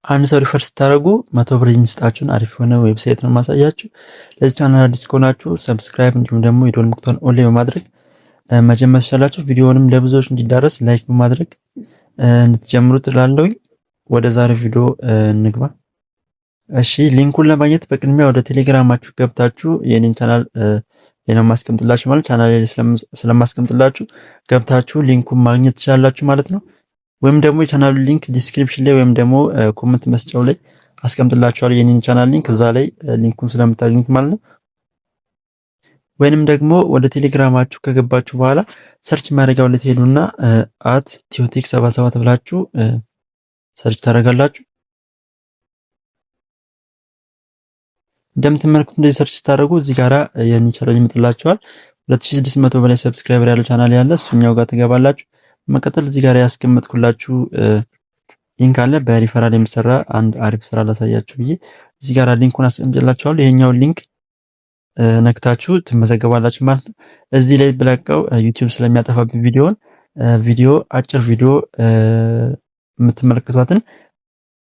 አንድ ሰው ሪፈር ስታደርጉ 100 ብር የሚሰጣችሁን አሪፍ የሆነ ዌብሳይት ነው ማሳያችሁ። ለዚህ ቻናል አዲስ ከሆናችሁ ሰብስክራይብ እንዲሁም ደግሞ የደወል ምልክቱን ኦል ላይ በማድረግ መጀመር ትችላላችሁ። ቪዲዮውንም ለብዙዎች እንዲዳረስ ላይክ በማድረግ እንድትጀምሩት እላለሁኝ። ወደ ዛሬው ቪዲዮ እንግባ። እሺ ሊንኩን ለማግኘት በቅድሚያ ወደ ቴሌግራማችሁ ገብታችሁ የኔን ቻናል ሌላ ማስቀምጥላችሁ ማለት ቻናል ላይ ስለማስቀምጥላችሁ ገብታችሁ ሊንኩን ማግኘት ትችላላችሁ ማለት ነው። ወይም ደግሞ የቻናሉ ሊንክ ዲስክሪፕሽን ላይ ወይም ደግሞ ኮሜንት መስጫው ላይ አስቀምጥላችኋለሁ የኔን ቻናል ሊንክ፣ እዛ ላይ ሊንኩን ስለምታገኙት ማለት ነው። ወይንም ደግሞ ወደ ቴሌግራማችሁ ከገባችሁ በኋላ ሰርች ማድረጊያው ላይ ትሄዱና @ቲዮቴክ77 ብላችሁ ሰርች ታደርጋላችሁ። እንደምትመለከቱት እንደዚህ ሰርች ስታደርጉ እዚህ ጋራ የኔ ቻናል ይመጣላችኋል። 2600 በላይ ሰብስክራይበር ያለው ቻናል ያለ እሱኛው ጋር ትገባላችሁ። መቀጠል እዚህ ጋር ያስቀመጥኩላችሁ ሊንክ አለ። በሪፈራል የሚሰራ አንድ አሪፍ ስራ ላሳያችሁ ብዬ እዚህ ጋር ሊንኩን አስቀምጥላችኋለሁ። ይሄኛው ሊንክ ነክታችሁ ትመዘገባላችሁ ማለት ነው። እዚህ ላይ ብለቀው ዩቲዩብ ስለሚያጠፋብኝ ቪዲዮ አጭር ቪዲዮ የምትመለከቷትን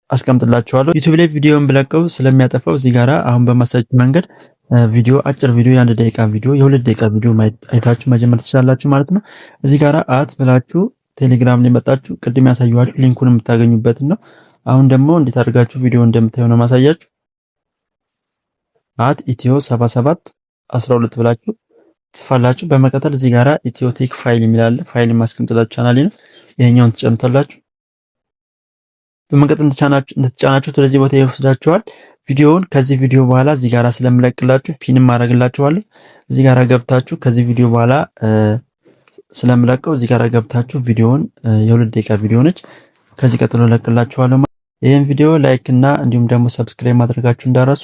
አስቀምጥላችኋለሁ። ዩቲዩብ ላይ ቪዲዮን ብለቀው ስለሚያጠፋው እዚህ ጋራ አሁን በማሳየት መንገድ ቪዲዮ አጭር ቪዲዮ የ1 ደቂቃ ቪዲዮ የ2 ደቂቃ ቪዲዮ አይታችሁ መጀመር ትችላላችሁ ማለት ነው። እዚህ ጋራ ብላችሁ ቴሌግራም ላይ መጣችሁ ቅድም ያሳየኋችሁ ሊንኩን የምታገኙበትን ነው። አሁን ደግሞ እንዴት አድርጋችሁ ቪዲዮ እንደምታዩ ነው ማሳያችሁ። ኢትዮ7712 ብላችሁ ጽፋላችሁ። በመቀጠል እዚህ ጋራ ኢትዮቴክ ፋይል የሚላል ፋይል ማስቀምጥላችሁ ቻናሌ ነው። ይሄኛውን ትጨምታላችሁ። በመቀጠል እንድትጫናችሁት ወደዚህ ቦታ ይወስዳችኋል። ቪዲዮውን ከዚህ ቪዲዮ በኋላ እዚህ ጋራ ስለምለቅላችሁ ፒንም ማድረግላችኋለሁ። እዚህ ጋራ ገብታችሁ ከዚህ ቪዲዮ በኋላ ስለምለቀው እዚህ ጋራ ገብታችሁ ቪዲዮውን የ2 ደቂቃ ቪዲዮ ነች። ከዚህ ቀጥሎ ለቅላችኋለሁ። ይሄን ቪዲዮ ላይክ እና እንዲሁም ደግሞ ሰብስክራይብ ማድረጋችሁ እንዳረሱ።